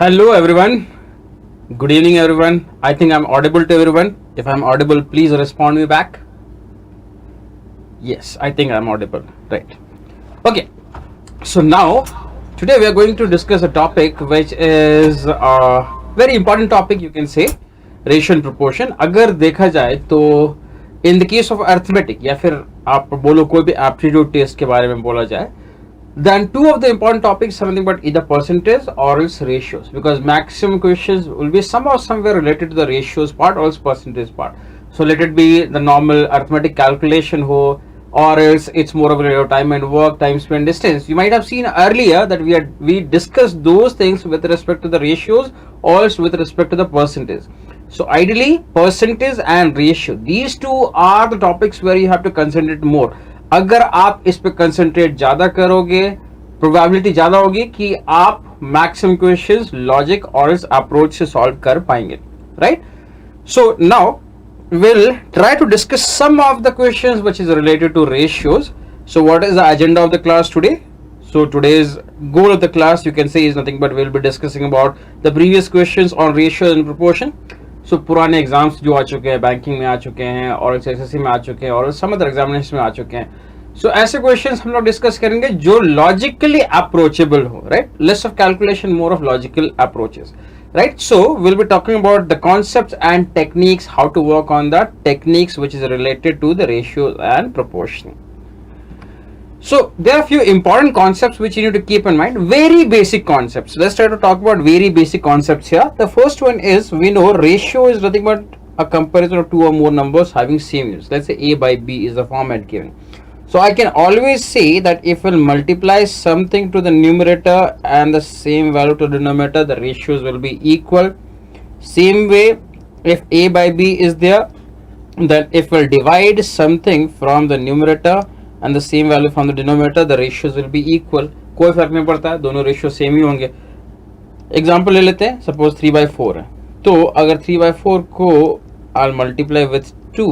Hello everyone. Good evening everyone. I think I'm audible to everyone. If I'm audible, please respond me back. Yes, I think I'm audible. Right. Okay. So now, today we are going to discuss a topic which is a very important topic, you can say, ratio and proportion. अगर देखा जाए तो in the case of arithmetic या फिर आप बोलो कोई भी aptitude test के बारे में बोला जाए, then two of the important topics are nothing but either percentage or else ratios, because maximum questions will be somehow somewhere related to the ratios part or else percentage part. So let it be the normal arithmetic calculation ho, or else it's more of a time and work, time spent, distance. You might have seen earlier that we discussed those things with respect to the ratios or else with respect to the percentage. So ideally percentage and ratio, these two are the topics where you have to concentrate more. अगर आप इस पे concentrate ज्यादा करोगे, probability ज्यादा होगी कि आप मैक्सिमम क्वेश्चंस लॉजिक और इस अप्रोच से सॉल्व कर पाएंगे, right? So now we'll try to discuss some of the questions which is related to ratios. So what is the agenda of the class today? So today's goal of the class, you can say, is nothing but we'll be discussing about the previous questions on ratio and proportion. So पुराने exams जो आ चुके हैं, banking में आ चुके हैं और SSC में आ चुके हैं और सम अदर एग्जामिनेशन में आ चुके हैं. सो ऐसे क्वेश्चंस हम लोग डिस्कस करेंगे जो लॉजिकली अप्रोचेबल हो, right? Less of calculation, more of logical approaches, right? So we'll be talking about the concepts and techniques, how to work on the techniques which is related to the ratios and proportion. So there are a few important concepts which you need to keep in mind, very basic concepts. Let's try to talk about very basic concepts here. The first one is, we know ratio is nothing but a comparison of two or more numbers having same units. Let's say A by B is the format given. So I can always say that if we'll multiply something to the numerator and the same value to the denominator, the ratios will be equal. Same way, if A by B is there, then if we'll divide something from the numerator and the same value from the denominator, the ratios will be equal. कोई फर्क नहीं पड़ता है, दोनों ratio same ही होंगे. Example ले लेते हैं, सपोज 3/4 है, तो अगर 3/4 को I'll multiply with 2,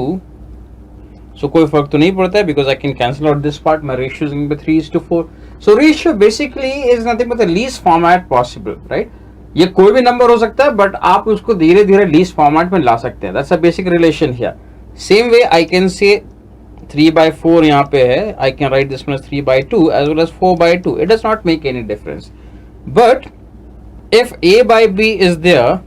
so कोई फर्क तो नहीं पड़ता है because I can cancel out this part. My ratio is going to be 3:4. So ratio basically is nothing but the least format possible, right? ये कोई भी नंबर हो सकता है बट आप उसको धीरे धीरे लीस्ट फॉर्मेट में ला सकते हैं. That's a basic relation here. Same way I can say 3/4 यहाँ पे है, I can write this one as 3/2 as well as 4/2. It does not make any difference. But if A by B is there,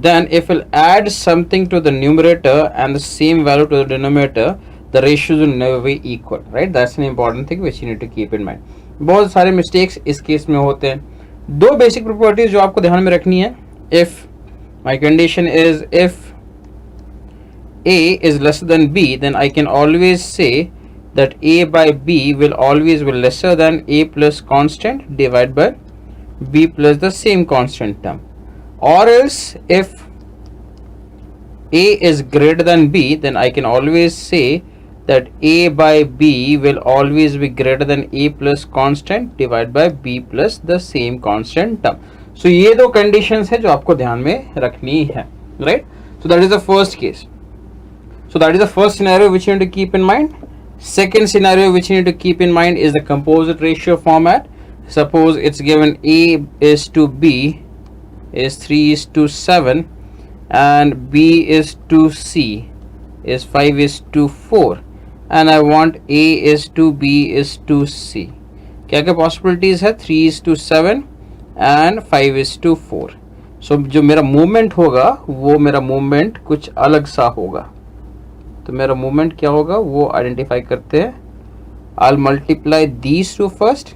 then if we'll add something to the numerator and the same value to the denominator, the ratios will never be equal, right? That's an important thing which you need to keep in mind. बहुत सारे mistakes इस case में होते हैं. दो basic properties जो आपको ध्यान में रखनी है. If my condition is if A is lesser than B, then I can always say that A by B will always be lesser than A plus constant divided by B plus the same constant term. Or else if A is greater than B, then I can always say that A by B will always be greater than A plus constant divided by B plus the same constant term. So ये दो conditions है जो आपको ध्यान में रखनी है, right? So that is the first case. So that is the first scenario which you need to keep in mind. Second scenario which you need to keep in mind is the composite ratio format. Suppose it's given A is to B is 3:7 and B is to C is 5:4 and I want A is to B is to C. क्या क्या possibilities है? 3:7 and 5:4. So जो मेरा movement होगा वो मेरा movement कुछ अलग सा होगा. तो मेरा मूवमेंट क्या होगा वो आइडेंटिफाई करते हैं. I'll multiply these two first,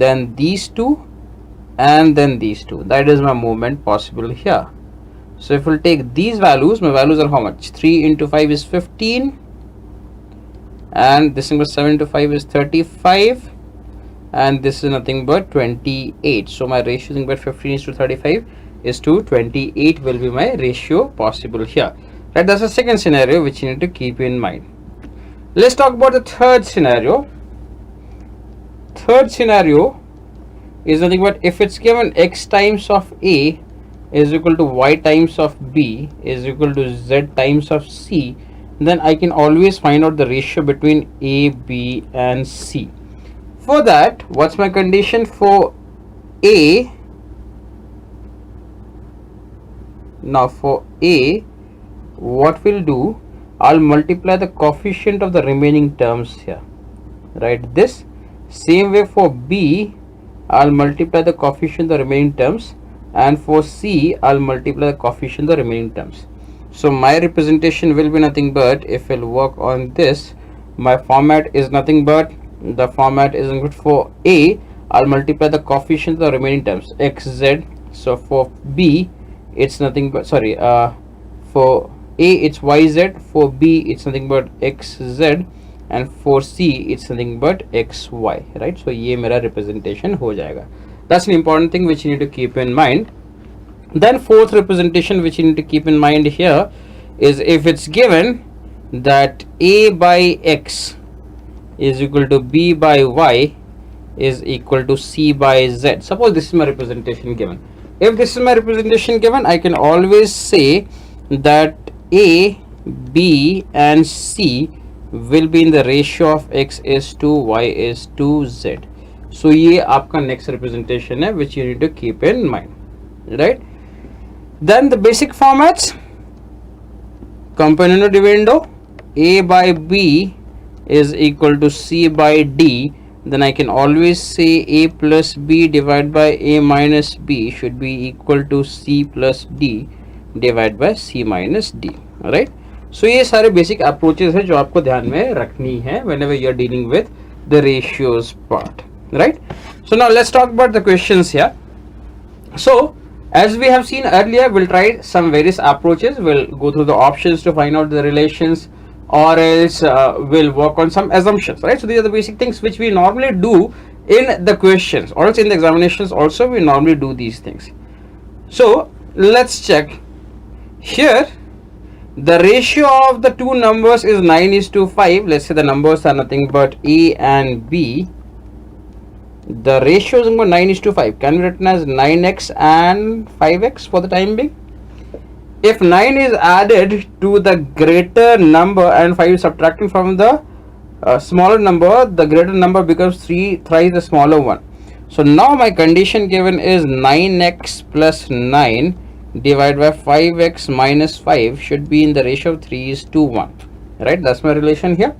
then these two, and then these two. That is my movement possible here. So if we'll take these values, my values are how much? 3 into 5 is 15, and this number 7 into 5 is 35, and this is nothing but 28. So my ratio is but 15 is to 35 is to 28 will be my ratio possible here. Right, that's the second scenario which you need to keep in mind. Let's talk about the third scenario. Third scenario is nothing but if it's given x times of A is equal to y times of B is equal to z times of C, then I can always find out the ratio between A, B and C. For that, what's my condition? For A Now for A, what we'll do, I'll multiply the coefficient of the remaining terms here, right? This same way for B, I'll multiply the coefficient of the remaining terms, and for C, I'll multiply the coefficient of the remaining terms. So my representation will be nothing but, if I'll work on this, my format is nothing but, the format is good for A, I'll multiply the coefficient of the remaining terms, xz. So for B, it's nothing but, sorry, for A it's yz, for B it's nothing but xz, and for C it's nothing but xy, right? So ये मेरा representation हो जाएगा. That's an important thing which you need to keep in mind. Then fourth representation which you need to keep in mind here is, if it's given that A by x is equal to B by y is equal to C by z. Suppose this is my representation given. If this is my representation given, I can always say that A, B and C will be in the ratio of x is to y is to z. So ये आपका next representation है which you need to keep in mind, right? Then the basic formats, componendo dividendo, A by B is equal to C by D. Then I can always say A plus B divided by A minus B should be equal to C plus D divided by C minus D, right? So ये सारे basic approaches है जो आपको ध्यान में रखनी है whenever you are dealing with the ratios part, right? So now let's talk about the questions here. So as we have seen earlier, we'll try some various approaches. We'll go through the options to find out the relations, or else we'll work on some assumptions, right? So these are the basic things which we normally do in the questions, or else in the examinations also we normally do these things. So let's check here. The ratio of the two numbers is 9:5. Let's say the numbers are nothing but A and B. The ratio is 9:5 can be written as 9x and 5x for the time being. If 9 is added to the greater number and 5 is subtracted from the smaller number, the greater number becomes 3 thrice the smaller one. So now my condition given is 9x plus 9 divided by 5x minus 5 should be in the ratio of 3:1, right? That's my relation here.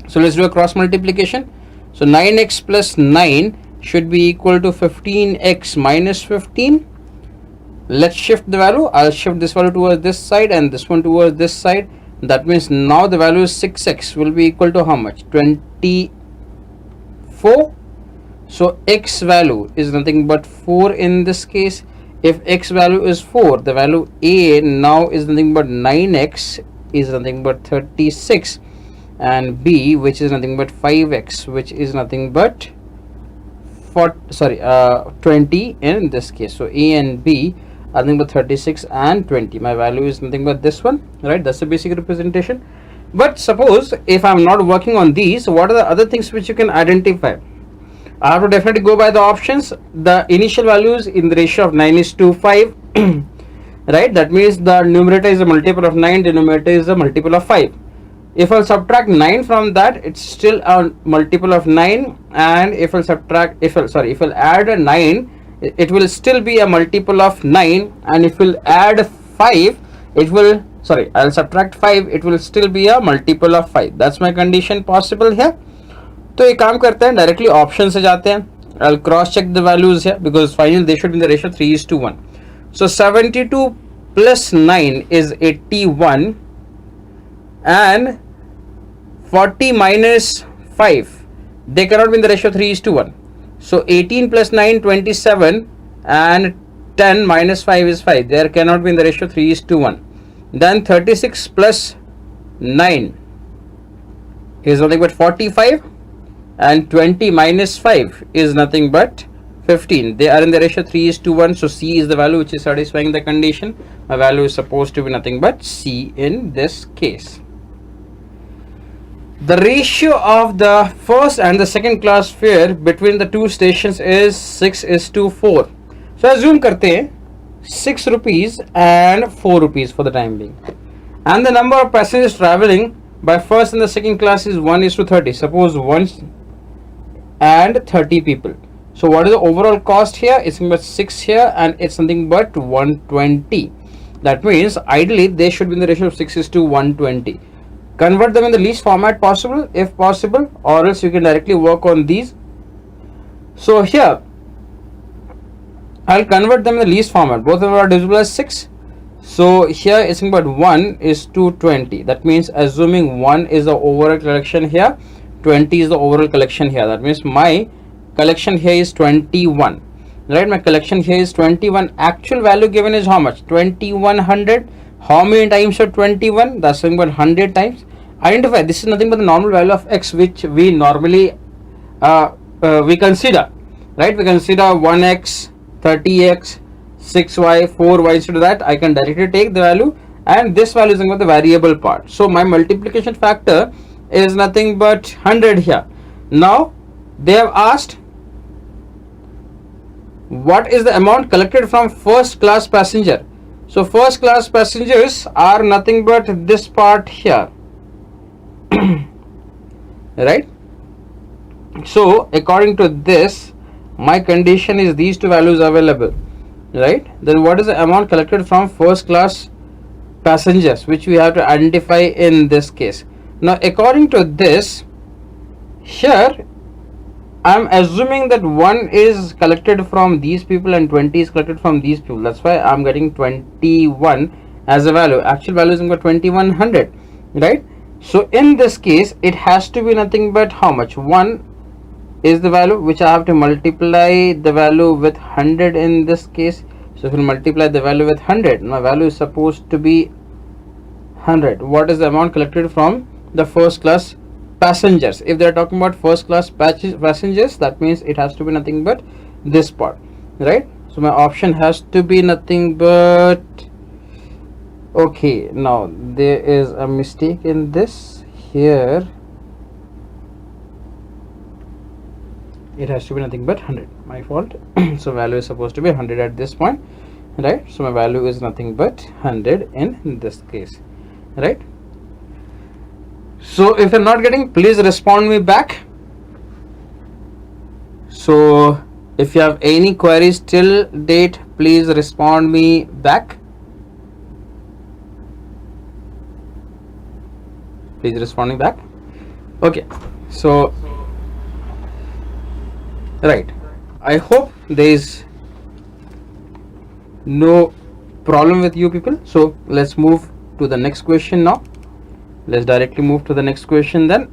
So let's do a cross multiplication. So 9x plus 9 should be equal to 15x minus 15. Let's shift the value. I'll shift this value towards this side and this one towards this side. That means now the value is 6x will be equal to how much? 24. So x value is nothing but 4 in this case. If x value is 4, the value A now is nothing but 9x is nothing but 36, and B, which is nothing but 5x, which is nothing but 20 in this case. So A and B are nothing but 36 and 20. My value is nothing but this one, right? That's the basic representation. But suppose if I'm not working on these, what are the other things which you can identify? I have to definitely go by the options. The initial values in the ratio of 9:5, right? That means the numerator is a multiple of 9, denominator is a multiple of 5. If I'll subtract 9 from that, it's still a multiple of 9, and if I'll add a 9, it will still be a multiple of 9, and if we'll add 5, I'll subtract 5, it will still be a multiple of 5. That's my condition possible here. तो एक काम करते हैं, directly option से जाते हैं. I'll cross check the values here because finally they should be in the ratio 3:1. So 72 plus 9 is 81, and 40 minus 5, they cannot be in the ratio 3:1. So 18 plus 9, 27, and 10 minus 5 is 5. There cannot be in the ratio 3:1. Then 36 plus 9 is nothing but 45, and 20 minus 5 is nothing but 15. They are in the ratio 3:1. So C is the value which is satisfying the condition. My value is supposed to be nothing but C in this case. The ratio of the first and the second class fare between the two stations is 6:4. So assume करते हैं 6 rupees and 4 rupees for the time being, and the number of passengers traveling by first and the second class is 1:30. Suppose 1 and 30 people. So what is the overall cost here? It's about 6 here, and it's something but 120. That means ideally they should be in the ratio of 6:120. Convert them in the least format possible if possible, or else you can directly work on these. So here I'll convert them in the least format. Both of them are divisible as 6. So here it's about 1 is to 20. That means assuming 1 is the overall collection here, 20 is the overall collection here. That means my collection here is 21. Right, my collection here is 21. Actual value given is how much? 2100. How many times are 21? That's something about 100 times. Identify, this is nothing but the normal value of x, which we normally we consider. Right, we consider 1x, 30x, 6y, 4y. Instead of that, I can directly take the value, and this value is about the variable part. So my multiplication factor is nothing but 100 here. Now they have asked what is the amount collected from first class passenger. So first class passengers are nothing but this part here. Right, so according to this, my condition is these two values available. Right, then what is the amount collected from first class passengers, which we have to identify in this case. Now according to this, here I am assuming that 1 is collected from these people and 20 is collected from these people. That's why I am getting 21 as a value. Actual value is 2100. Right, so in this case it has to be nothing but how much? 1 is the value which I have to multiply the value with 100 in this case. So if you multiply the value with 100, my value is supposed to be 100. What is the amount collected from the first class passengers? If they are talking about first class passengers, that means it has to be nothing but this part. Right, so my option has to be nothing but, okay, now there is a mistake in this here. It has to be nothing but 100, my fault. So value is supposed to be 100 at this point. Right, so my value is nothing but 100 in this case. Right, so if you're not getting, please respond me back. So if you have any queries till date, please respond me back. Please respond me back. Okay, so right, I hope there is no problem with you people. So let's move to the next question now. Let's directly move to the next question then.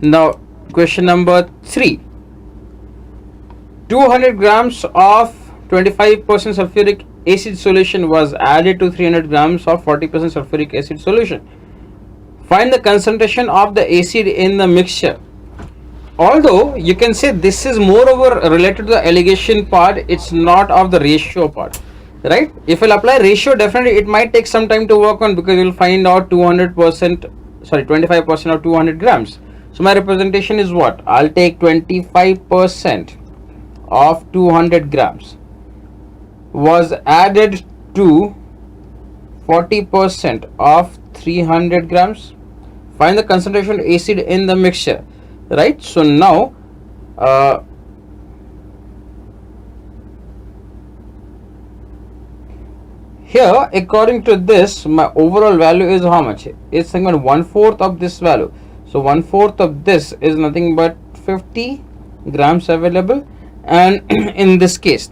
Now question number 3. 200 grams of 25% sulfuric acid solution was added to 300 grams of 40% sulfuric acid solution. Find the concentration of the acid in the mixture. Although you can say this is moreover related to the allegation part, it's not of the ratio part. Right, if I'll apply ratio, definitely it might take some time to work on, because you'll find out 25% of 200 grams. So my representation is what? I'll take 25% of 200 grams was added to 40% of 300 grams. Find the concentration of acid in the mixture. Right, so now here according to this, my overall value is how much? It's something like 1/4 of this value. So 1/4 of this is nothing but 50 grams available, and in this case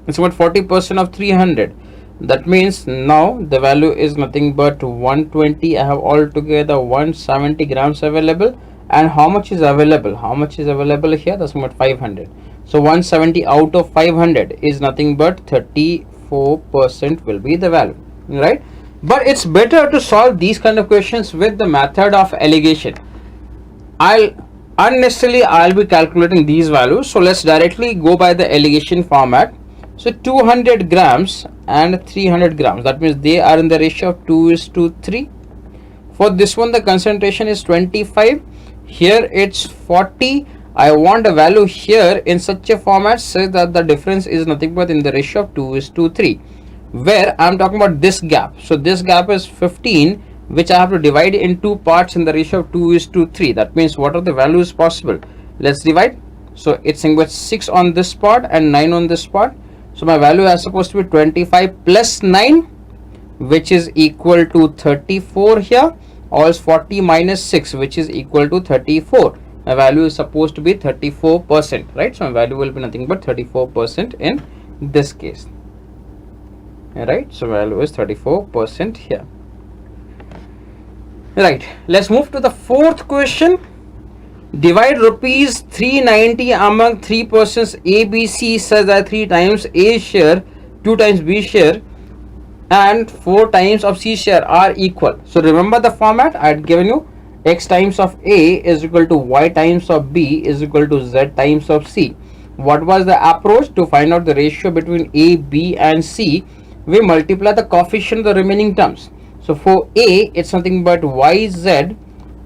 it's about 40% of 300. That means now the value is nothing but 120. I have altogether 170 grams available. And how much is available? How much is available here? That's about 500. So 170 out of 500 is nothing but 34% will be the value. Right, but it's better to solve these kind of questions with the method of allegation. I'll be calculating these values. So let's directly go by the allegation format. So 200 grams and 300 grams, that means they are in the ratio of 2:3. For this one, the concentration is 25. Here it's 40. I want a value here in such a format so that the difference is nothing but in the ratio of 2:3, where I'm talking about this gap. So this gap is 15, which I have to divide in two parts in the ratio of 2:3. That means what are the values possible? Let's divide. So it's saying with 6 on this part and 9 on this part. So my value is supposed to be 25 plus 9, which is equal to 34 here, or else 40 minus 6, which is equal to 34. My value is supposed to be 34%, right? So my value will be nothing but 34% in this case, right? So value is 34% here, right? Let's move to the fourth question. Divide rupees 390 among 3 persons A, B, C such that 3 times A share, 2 times B share and 4 times of C share are equal. So remember the format I had given you. X times of A is equal to Y times of B is equal to Z times of C. What was the approach to find out the ratio between A, B and C? We multiply the coefficient of the remaining terms. So for A it's nothing but YZ.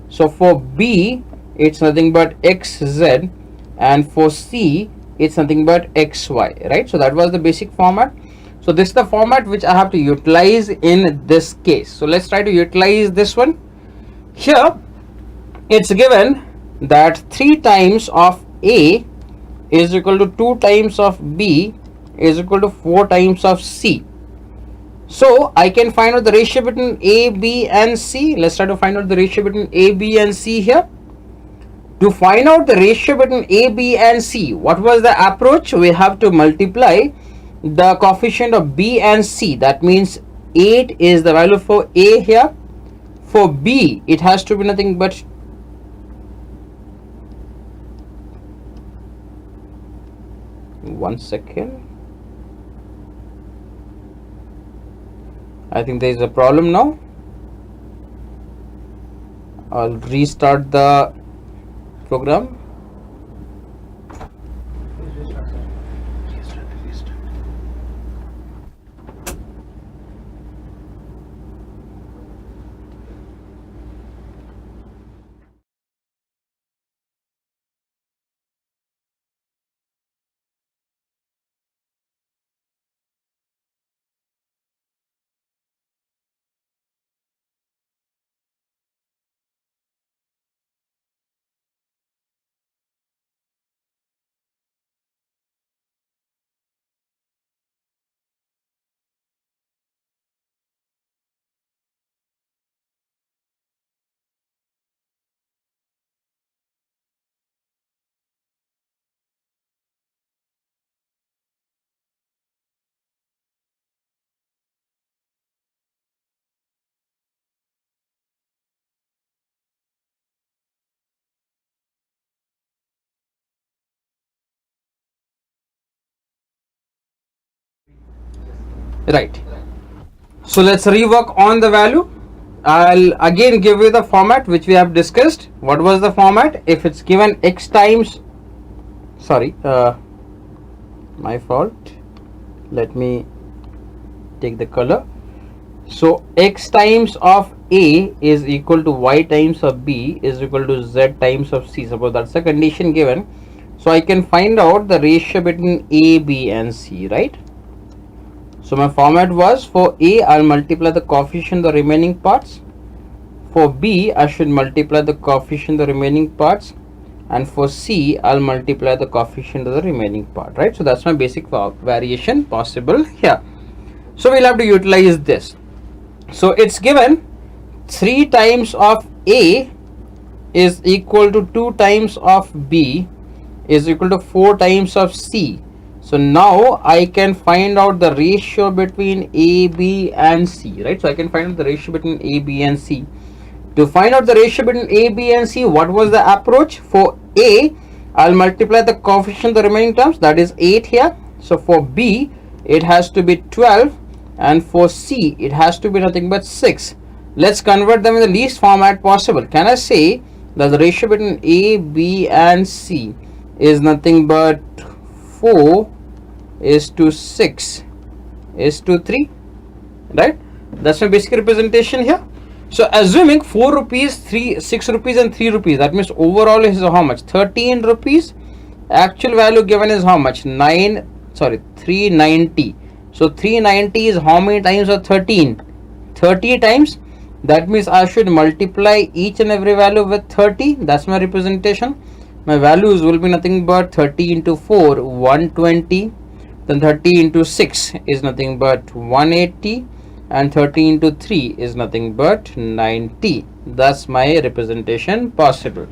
So for B it's nothing but XZ, and for C it's nothing but XY, right? So that was the basic format. So this is the format which I have to utilize in this case. So let's try to utilize this one. Here it's given that 3 times of A is equal to 2 times of B is equal to 4 times of C. So I can find out the ratio between A, B and C. Let's try to find out the ratio between A, B and C here. To find out the ratio between A, B and C, what was the approach? We have to multiply the coefficient of B and C. That means 8 is the value for A here. For B it has to be nothing but 1 second. I think there is a problem now. I'll restart the program. Right. So let's rework on the value. I'll again give you the format which we have discussed. What was the format? If it's given X times, sorry, my fault. Let me take the color. So X times of A is equal to Y times of B is equal to Z times of C. Suppose that's the condition given. So I can find out the ratio between A, B and C, right? So my format was, for A I'll multiply the coefficient of the remaining parts. For B I should multiply the coefficient of the remaining parts, and for C I'll multiply the coefficient of the remaining part, right? So that's my basic variation possible here. So we'll have to utilize this. So it's given 3 times of A is equal to 2 times of B is equal to 4 times of C. So now I can find out the ratio between A, B and C, right? So I can find out the ratio between A, B and C. To find out the ratio between A, B and C, what was the approach? For A, I'll multiply the coefficient of the remaining terms, that is 8 here. So for B, it has to be 12, and for C, it has to be nothing but 6. Let's convert them in the least format possible. Can I say that the ratio between A, B and C is nothing but 4 is to 6 is to 3, right? That's my basic representation here. So assuming 4 rupees, 6 rupees and 3 rupees, that means overall is how much? 13 rupees. Actual value given is how much? 390. So 390 is how many times of 13? 30 times. That means I should multiply each and every value with 30. That's my representation. My values will be nothing but 30 into 4, 120. then 30 into 6 is nothing but 180, and 30 into 3 is nothing but 90. Thus my representation possible,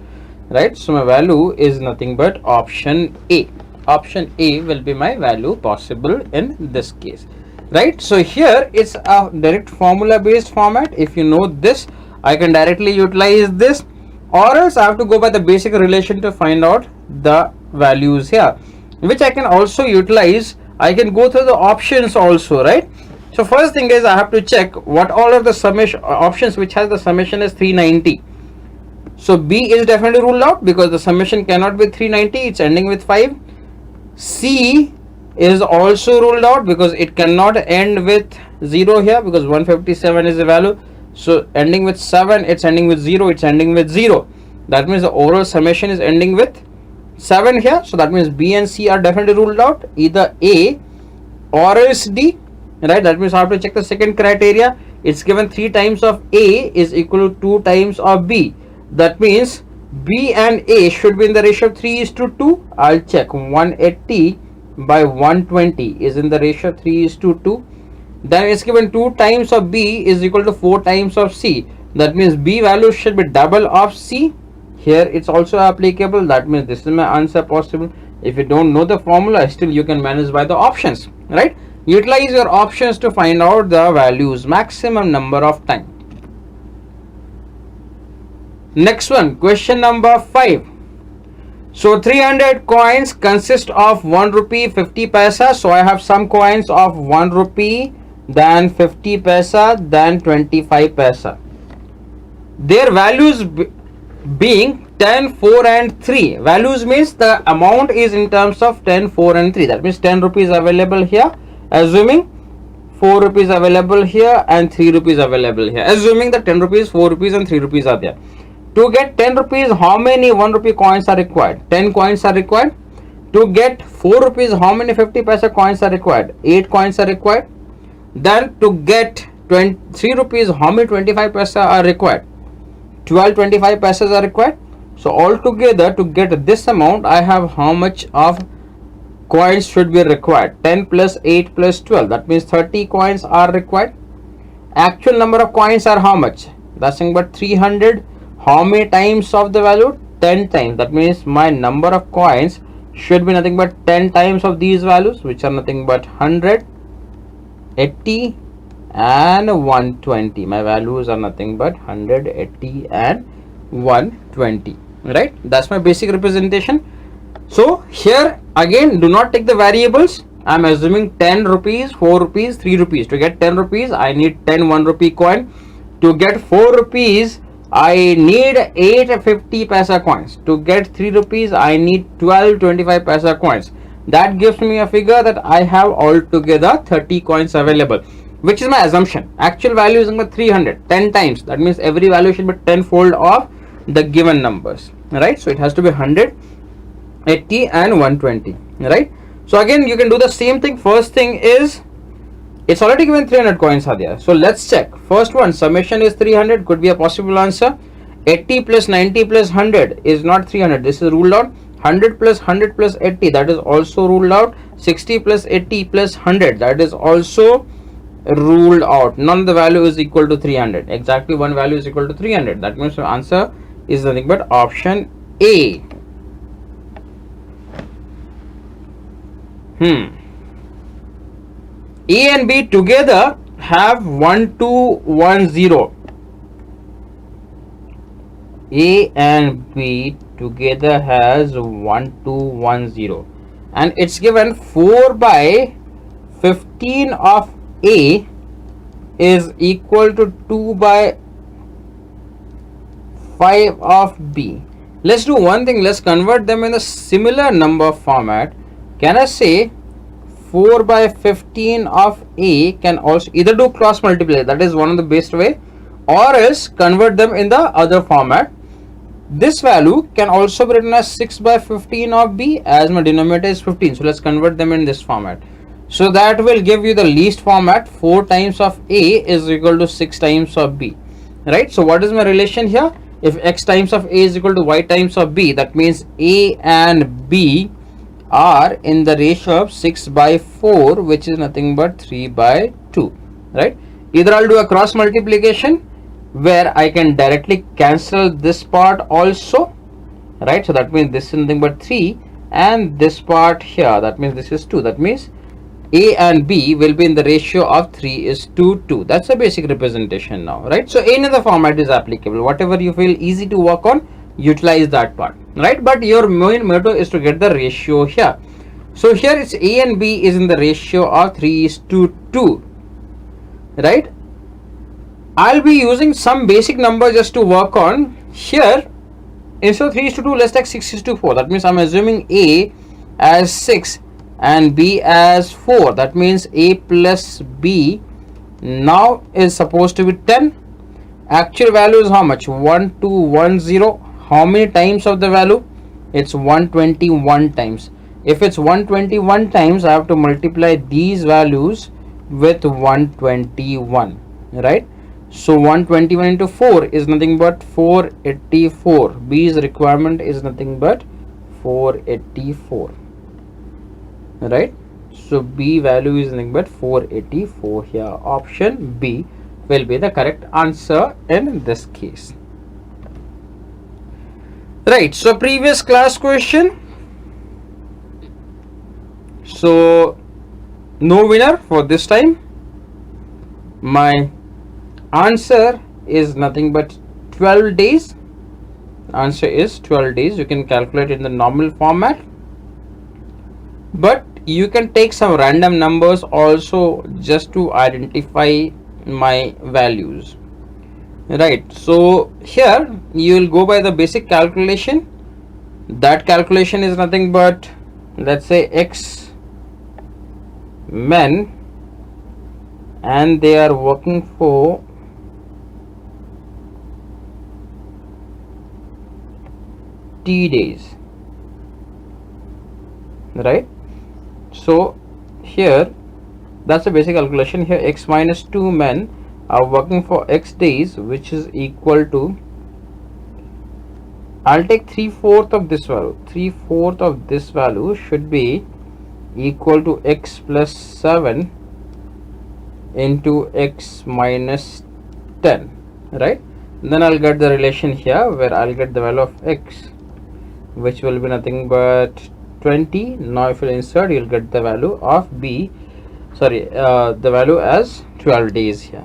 right? So my value is nothing but option A. Option A will be my value possible in this case, right? So here it's a direct formula based format. If you know this, I can directly utilize this, or else I have to go by the basic relation to find out the values here, which I can also utilize. I can go through the options also, right? So first thing is I have to check what all of the summation options which has the summation is 390. So B is definitely ruled out because the summation cannot be 390, it's ending with 5. C is also ruled out because it cannot end with 0 here, because 157 is the value. So ending with 7, it's ending with 0, it's ending with 0. That means the overall summation is ending with 7 here. So that means B and C are definitely ruled out, either A or else D, right? That means I have to check the second criteria. It's given 3 times of A is equal to 2 times of B. That means B and A should be in the ratio of 3:2. I'll check 180 by 120 is in the ratio 3:2. Then it's given 2 times of B is equal to 4 times of C. That means B value should be double of C. Here it's also applicable. That means this is my answer possible. If you don't know the formula, still you can manage by the options, right? Utilize your options to find out the values maximum number of time. Next one, question number 5. So 300 coins consist of 1 rupee 50 paisa. So I have some coins of 1 rupee, then 50 paisa, then 25 paisa. Their values being 10, 4 and 3. Values means the amount is in terms of 10, 4 and 3. That means 10 rupees available here, assuming 4 rupees available here and 3 rupees available here, assuming the 10 rupees, 4 rupees and 3 rupees are there. To get 10 rupees, how many 1 rupee coins are required? 10 coins are required. To get 4 rupees, how many 50 paisa coins are required? 8 coins are required. Then to get 3 rupees, how many 25 paisa are required? 12 25 paisas are required. So altogether to get this amount, I have how much of coins should be required? 10 plus 8 plus 12. That means 30 coins are required. Actual number of coins are how much? That's saying but 300. How many times of the value? 10 times. That means my number of coins should be nothing but 10 times of these values, which are nothing but 100, 80 and 120. My values are nothing but 100, 80 and 120, right? That's my basic representation. So here again, do not take the variables. I'm assuming 10 rupees, 4 rupees, 3 rupees. To get 10 rupees, I need 10 1 rupee coin. To get 4 rupees, I need 8 50 paisa coins. To get 3 rupees, I need 12 25 paisa coins. That gives me a figure that I have altogether 30 coins available, which is my assumption. Actual value is 300, 10 times. That means every value should be 10-fold of the given numbers, right? So it has to be 100, 80 and 120, right? So again, you can do the same thing. First thing is, it's already given 300 coins are there. So let's check. First one, summation is 300, could be a possible answer. 80 plus 90 plus 100 is not 300. This is ruled out. 100 plus 100 plus 80, that is also ruled out. 60 plus 80 plus 100, that is also ruled out. None of the value is equal to 300. Exactly one value is equal to 300. That means the answer is nothing but option A. A and B together have 1210. A and B together has 1210, and it's given 4 by 15 of A is equal to 2 by 5 of B. Let's do one thing. Let's convert them in a similar number format. Can I say 4 by 15 of A can also either do cross multiply, that is one of the best way, or else convert them in the other format. This value can also be written as 6 by 15 of B, as my denominator is 15. So let's convert them in this format. So that will give you the least format. 4 times of A is equal to 6 times of B, right? So what is my relation here? If X times of A is equal to Y times of B, that means A and B are in the ratio of 6/4, which is nothing but 3/2, right? Either I'll do a cross multiplication where I can directly cancel this part also, right? So that means this is nothing but 3, and this part here, that means this is 2. That means A and B will be in the ratio of 3:2. That's a basic representation now, right? So any other format is applicable. Whatever you feel easy to work on, utilize that part, right? But your main motto is to get the ratio here. So here it's A and B is in the ratio of 3:2, right? I'll be using some basic number just to work on here. Instead of 3:2, let's take 6:4. That means I'm assuming A as 6 and B as 4. That means A plus B now is supposed to be 10. Actual value is how much? 1210. How many times of the value? It's 121 times. If it's 121 times, I have to multiply these values with 121, right? So 121 into 4 is nothing but 484. B's requirement is nothing but 484, right? So B value is nothing but 484 here. Option B will be the correct answer in this case, right? So previous class question, so no winner for this time. My answer is nothing but 12 days. Answer is 12 days. You can calculate in the normal format, but you can take some random numbers also just to identify my values, right? So here you will go by the basic calculation. That calculation is nothing but, let's say, X men, and they are working for T days, right? So here that's a basic calculation. Here X minus 2 men are working for X days, which is equal to, I'll take 3/4 of this value. 3/4 of this value should be equal to X plus 7 into X minus 10, right? Then I'll get the relation here where I'll get the value of X, which will be nothing but 20. Now if you insert, you'll get the value of B, the value as 12 days here,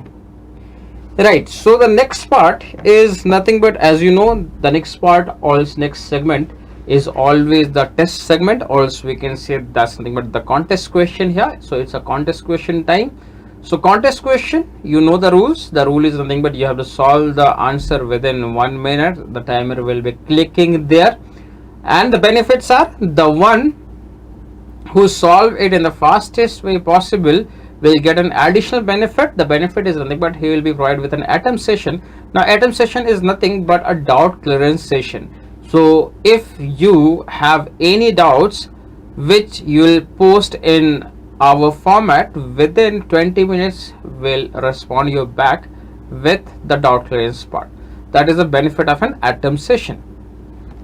right? So the next part is nothing but, as you know, the next part, also next segment is always the test segment. Also we can say that's nothing but the contest question here. So it's a contest question time. So contest question, you know the rules. The rule is nothing but you have to solve the answer within 1 minute. The timer will be clicking there, and the benefits are, the one who solve it in the fastest way possible will get an additional benefit. The benefit is nothing but he will be provided with an atom session. Now atom session is nothing but a doubt clearance session. So if you have any doubts which you will post in our format, within 20 minutes will respond you back with the doubt clearance part. That is the benefit of an atom session,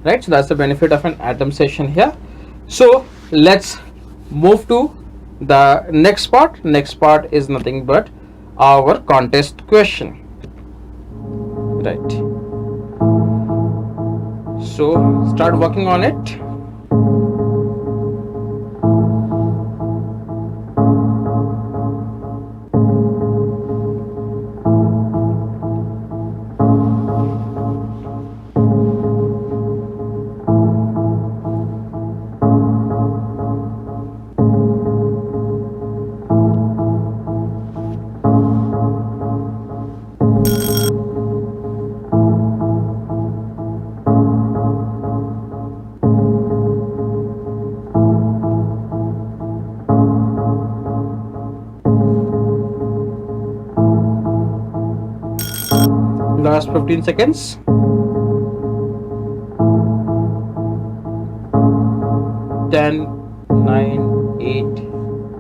right? So that's the benefit of an atom session here. So let's move to the next part. Next part is nothing but our contest question, right? So start working on it. Last 15 seconds. 10, 9, 8,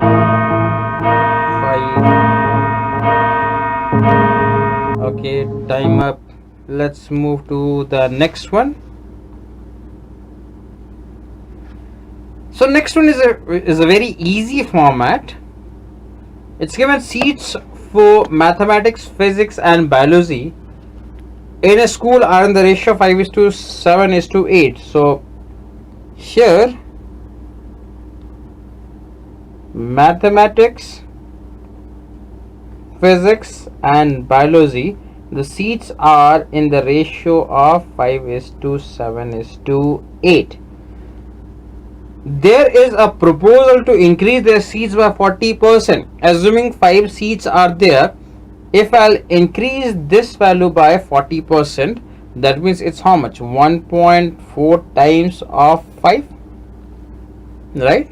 5. Okay, time up. Let's move to the next one. So next one is a very easy format. It's given seats for mathematics, physics and biology in a school are in the ratio 5:7:8. So here mathematics, physics and biology, the seats are in the ratio of 5:7:8. There is a proposal to increase their seats by 40%. Assuming 5 seats are there, if I'll increase this value by 40%, that means it's how much? 1.4 times of 5, right?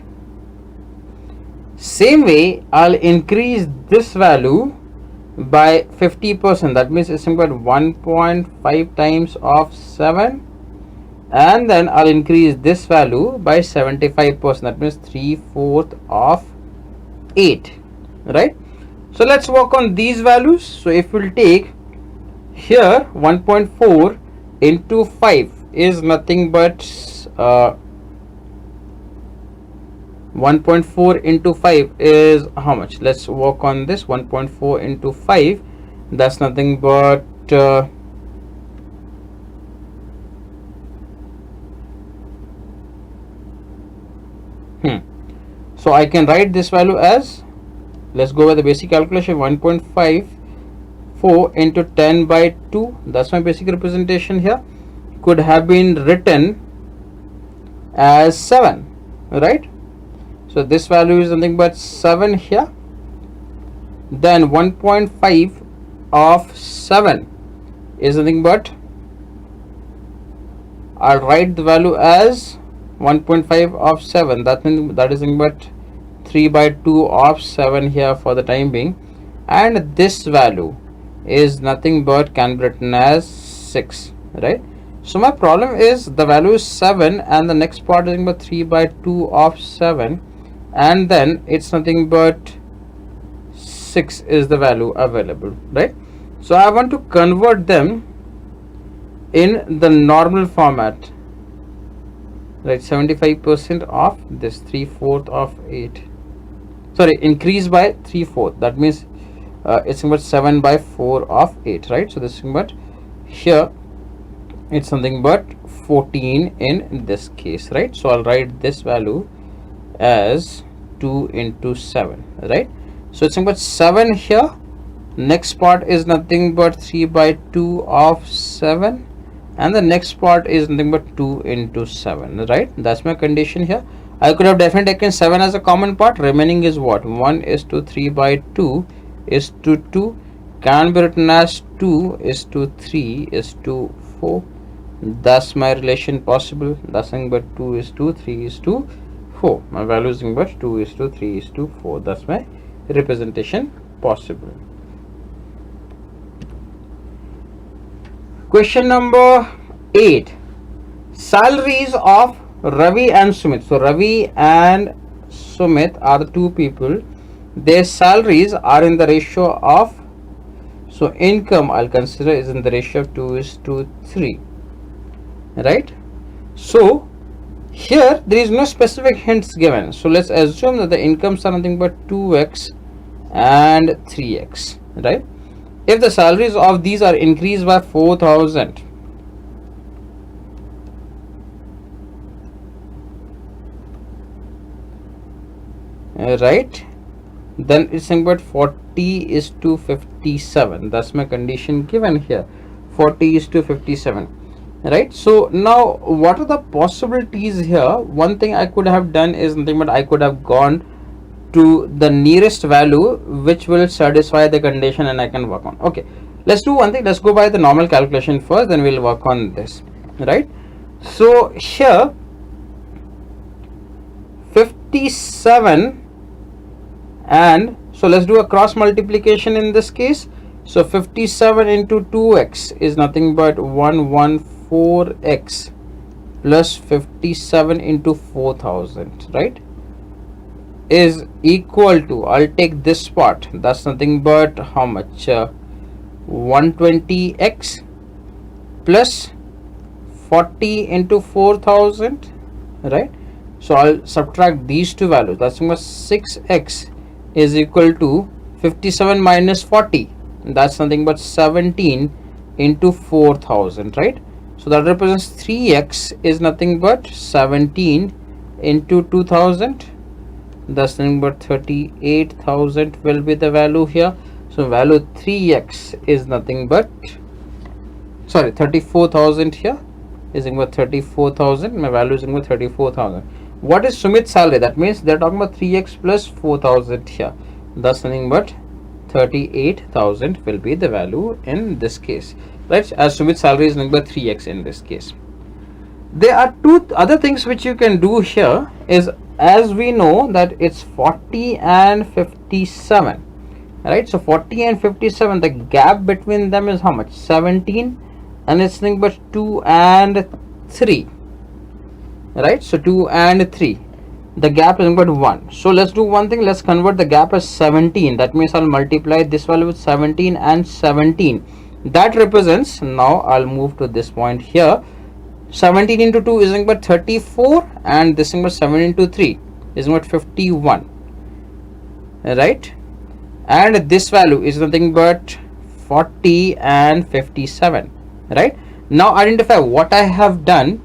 Same way, I'll increase this value by 50%, that means it's about 1.5 times of 7, and then I'll increase this value by 75%, that means 3/4 of 8, right? So let's work on these values. So if we'll take here 1.4 into 5 is nothing but 1.4 into 5 is how much? Let's work on this. 1.4 into 5, that's nothing but so I can write this value as, let's go with the basic calculation, 1.54 into 10 by 2, that's my basic representation here, could have been written as 7, right? So this value is nothing but 7 here. Then 1.5 of 7 is nothing but, I'll write the value as 1.5 of 7, that is nothing but 3 by 2 of 7 here for the time being, and this value is nothing but can be written as 6, right? So my problem is the value is 7 and the next part is nothing but 3 by 2 of 7, and then it's nothing but 6 is the value available, right? So I want to convert them in the normal format, right? 75% of this 3/4 of 8, sorry, increase by 3/4, that means it's about 7 by 4 of 8, right? So this is but here it's something but 14 in this case, right? So I'll write this value as 2 into 7, right? So it's about 7 here, next part is nothing but 3 by 2 of 7, and the next part is nothing but 2 into 7, right? That's my condition here. I could have definitely taken 7 as a common part, remaining is what? 1 is to 3 by 2 is to 2, can be written as 2 is to 3 is to 4. That's my relation possible. That's nothing but 2 is to 3 is to 4. My value is nothing but 2 is to 3 is to 4. That's my representation possible. Question number 8. Salaries of Ravi and Sumit. So Ravi and Sumit are the two people. Their salaries are in the ratio of, so income I'll consider is in the ratio of 2 is to 3, right? So here there is no specific hints given, so let's assume that the incomes are nothing but 2x and 3x, right? If the salaries of these are increased by 4,000, right, then it's saying about 40 is to 57. That's my condition given here, 40 is to 57, right? So now what are the possibilities here? One thing I could have done is nothing but I could have gone to the nearest value which will satisfy the condition and I can work on. Okay, let's do one thing, let's go by the normal calculation first, then we'll work on this, right? So here 57, and so let's do a cross multiplication in this case. So 57 into 2x is nothing but 114x plus 57 into 4,000, right, is equal to, I'll take this part, that's nothing but how much, 120x plus 40 into 4,000, right? So I'll subtract these two values. That's 6x is equal to 57 minus 40. That's nothing but 17 into 4000, right? So that represents 3x is nothing but 17 into 2000. That's nothing but 38,000 will be the value here. So value 3x is nothing but 34,000 here is equal to 34,000. My value is equal to 34,000. What is Sumit's salary? That means they're talking about 3x plus 4,000 here. Thus nothing but 38,000 will be the value in this case, right? As Sumit's salary is nothing but 3x in this case. There are two other things which you can do here is, as we know that it's 40 and 57, right? So 40 and 57, the gap between them is how much? 17, and it's nothing but 2 and 3, right? So 2 and 3, the gap is nothing but 1. So let's do one thing, let's convert the gap as 17. That means I'll multiply this value with 17 and 17. That represents, now I'll move to this point here, 17 into 2 is nothing but 34, and this thing but 7 into 3 is nothing but 51, right? And this value is nothing but 40 and 57, right? Now identify what I have done.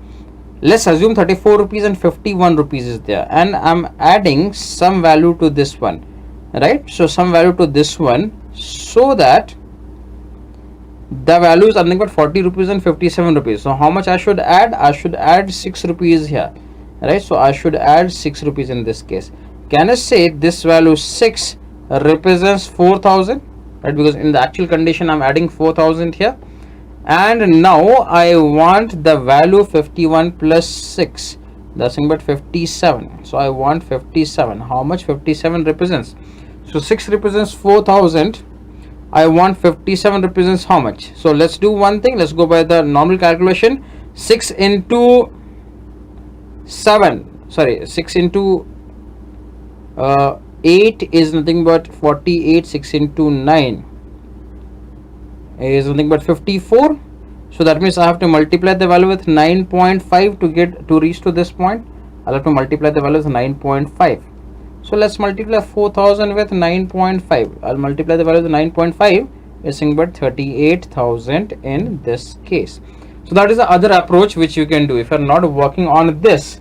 Let's assume 34 rupees and 51 rupees is there, and I'm adding some value to this one, right? So some value to this one, so that the value is nothing but 40 rupees and 57 rupees. So how much I should add? I should add 6 rupees here, right? So I should add 6 rupees in this case. Can I say this value 6 represents 4,000, right? Because in the actual condition I'm adding 4,000 here. And now I want the value 51 plus 6, that's nothing but 57. So I want 57. How much 57 represents? So 6 represents 4,000. I want 57 represents how much? So let's do one thing, let's go by the normal calculation. 6 into 7, sorry, 6 into 8 is nothing but 48. 6 into 9 is nothing but 54. So that means I have to multiply the value with 9.5 to reach to this point. I'll have to multiply the value with 9.5. So let's multiply 4,000 with 9.5. I'll multiply the value with 9.5. It's nothing but 38,000 in this case. So that is the other approach which you can do if you're not working on this.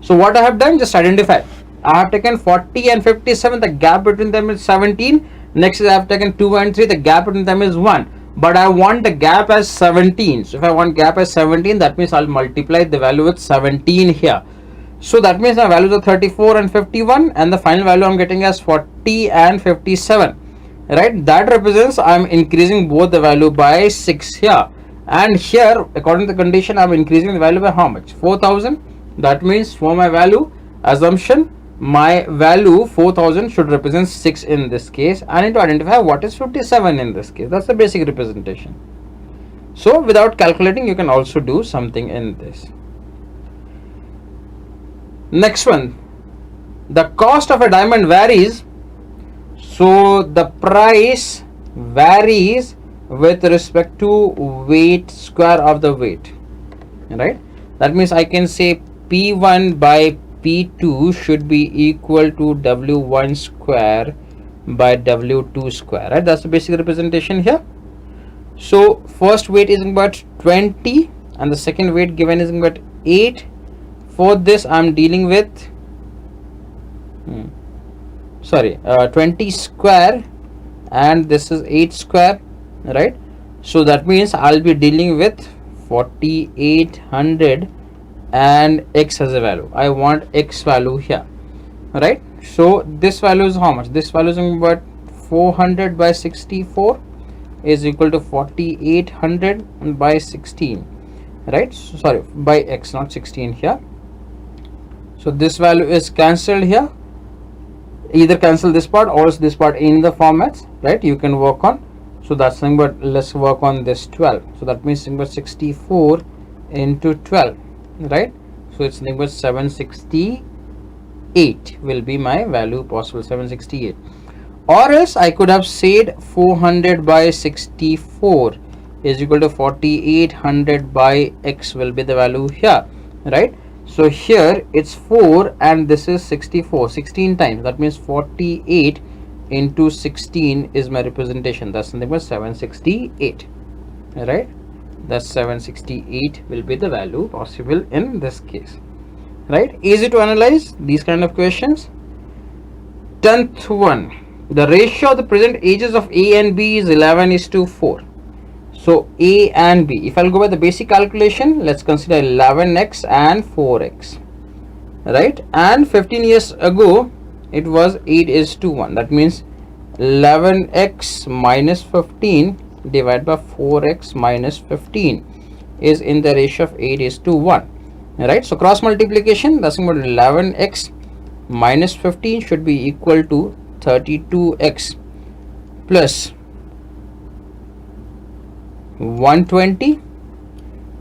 So what I have done, just identify. I have taken 40 and 57. The gap between them is 17. Next is I have taken 2 and 3. The gap between them is 1. But I want the gap as 17. So if I want gap as 17, that means I'll multiply the value with 17 here. So that means my values are 34 and 51, and the final value I'm getting as 40 and 57, right? That represents I'm increasing both the value by 6 here, and here according to the condition I'm increasing the value by how much? 4,000. That means for my value assumption, my value 4,000 should represent 6 in this case. I need to identify what is 57 in this case. That's the basic representation. So without calculating, you can also do something in this. Next one, the cost of a diamond varies. So the price varies with respect to weight, square of the weight, right? That means I can say P1 by P2 should be equal to W1 square by W2 square, right? That's the basic representation here. So first weight is about 20 and the second weight given is about 8. For this I'm dealing with 20 square and this is 8 square, right? So that means I'll be dealing with 4800 and x as a value. I want x value here, right? So this value is how much? This value is about 400 by 64 is equal to 4800 by 16, right? So, sorry, by x, not 16 here. So this value is cancelled here. Either cancel this part or this part in the formats, right? You can work on. So that's something, but let's work on this 12. So that means something but 64 into 12, right? So it's something but 768 will be my value possible, 768. Or else I could have said 400 by 64 is equal to 4800 by x will be the value here, right? So here it's 4 and this is 64, 16 times. That means 48 into 16 is my representation. That's nothing but 768. Right? That's 768 will be the value possible in this case. Right? Easy to analyze these kind of questions. 10th one. The ratio of the present ages of A and B is 11:4. So A and B, if I'll go by the basic calculation, let's consider 11x and 4x, right? And 15 years ago it was 8:1. That means 11x minus 15 divided by 4x minus 15 is in the ratio of 8:1, right? So cross multiplication, that's about 11x minus 15 should be equal to 32x plus 120,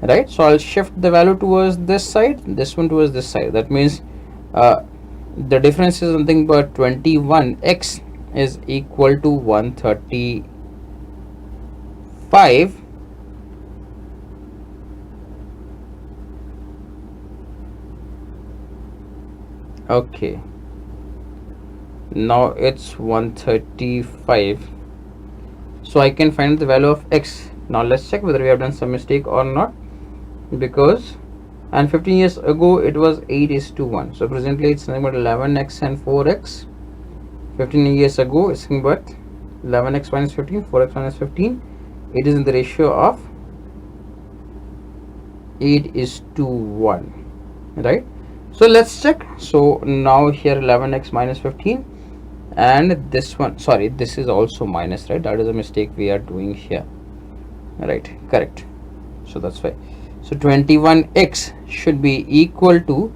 right? So I'll shift the value towards this side, this one towards this side. That means the difference is nothing but 21x is equal to 135. Okay, now it's 135. So I can find the value of x. Now let's check whether we have done some mistake or not, because and 15 years ago it was 8:1. So presently it's nothing but 11x and 4x. 15 years ago it's nothing but 11x minus 15, 4x minus 15. It is in the ratio of 8:1, right? So let's check. So now here 11x minus 15 and this one, sorry, this is also minus, right? That is a mistake we are doing here, right? Correct. So that's why. So 21x should be equal to,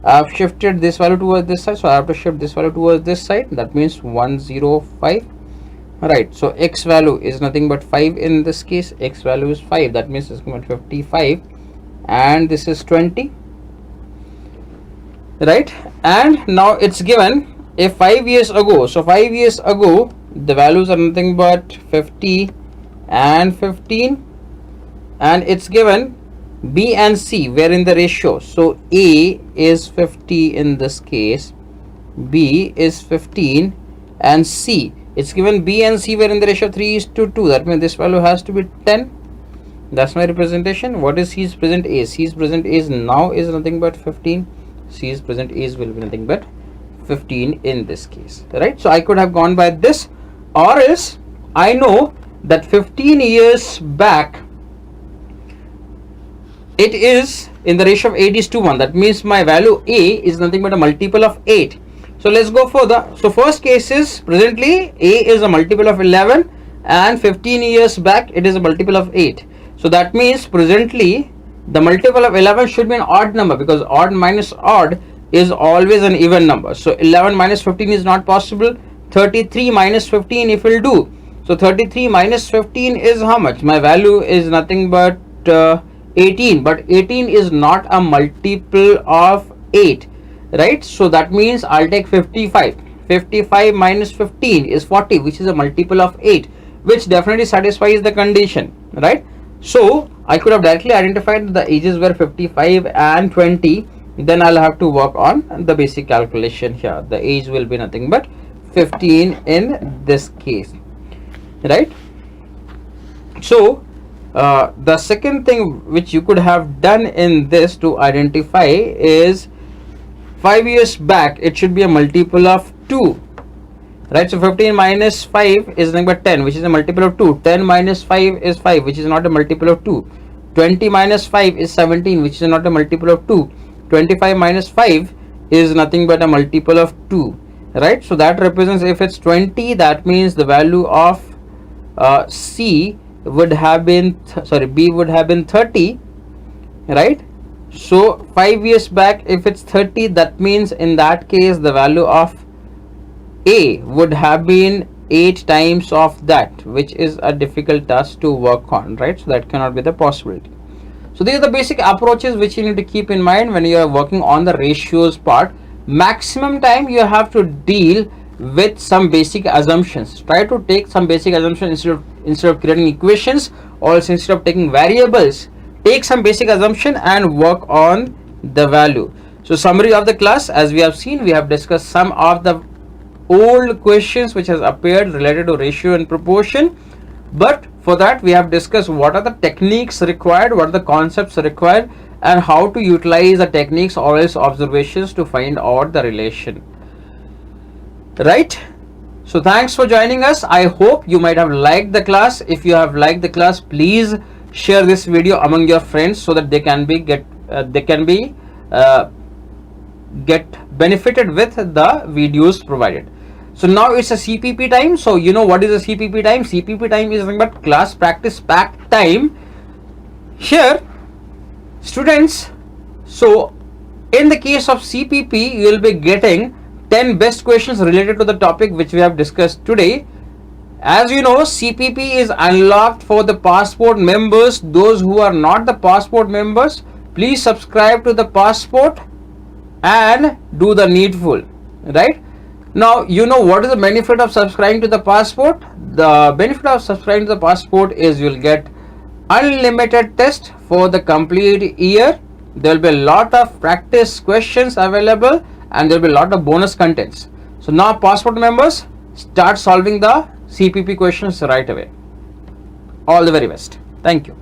I've shifted this value towards this side, so I have to shift this value towards this side. That means 105, right? So x value is nothing but 5 in this case. X value is 5. That means it's going to 55 and this is 20, right? And now it's given if 5 years ago, so 5 years ago the values are nothing but 50 and 15, and it's given B and C were in the ratio. So A is 50 in this case, B is 15, and C, it's given B and C were in the ratio 3:2. That means this value has to be 10. That's my representation. What is C's present age? C's present age now is nothing but 15. C's present age will be nothing but 15 in this case, right? So I could have gone by this, or else I know that 15 years back it is in the ratio of 8:1. That means my value A is nothing but a multiple of 8. So let's go further. So first case is presently A is a multiple of 11 and 15 years back it is a multiple of 8. So that means presently the multiple of 11 should be an odd number, because odd minus odd is always an even number. So 11 minus 15 is not possible. 33 minus 15 if we'll do. So 33 minus 15 is how much? My value is nothing but 18, but 18 is not a multiple of 8, right? So that means I'll take 55. 55 minus 15 is 40, which is a multiple of 8, which definitely satisfies the condition, right? So I could have directly identified that the ages were 55 and 20. Then I'll have to work on the basic calculation here. The age will be nothing but 15 in this case, right? So the second thing which you could have done in this to identify is 5 years back it should be a multiple of 2, right? So 15 minus 5 is nothing but 10, which is a multiple of 2. 10 minus 5 is 5, which is not a multiple of 2. 20 minus 5 is 17, which is not a multiple of 2. 25 minus 5 is nothing but a multiple of 2, right? So that represents, if it's 20, that means the value of C would have been B would have been 30, right? So 5 years back if it's 30, that means in that case the value of A would have been 8 times of that, which is a difficult task to work on, right? So that cannot be the possibility. So these are the basic approaches which you need to keep in mind when you are working on the ratios part. Maximum time you have to deal with some basic assumptions. Try to take some basic assumptions instead of creating equations, or instead of taking variables, take some basic assumption and work on the value. So summary of the class, as we have seen, we have discussed some of the old questions which has appeared related to ratio and proportion, but for that we have discussed what are the techniques required, what are the concepts required, and how to utilize the techniques or else observations to find out the relation, right? So thanks for joining us. I hope you might have liked the class. If you have liked the class, please share this video among your friends so that they can be get benefited with the videos provided. So now it's a CPP time. So you know what is a CPP time? CPP time is nothing but class practice pack time. Here, students, so in the case of CPP, you will be getting 10 best questions related to the topic which we have discussed today. As you know, CPP is unlocked for the Passport members. Those who are not the Passport members, please subscribe to the Passport and do the needful, right? Now, you know what is the benefit of subscribing to the Passport? The benefit of subscribing to the Passport is you will get unlimited test for the complete year. There will be a lot of practice questions available and there will be a lot of bonus contents. So now Passport members, start solving the CPP questions right away. All the very best. Thank you.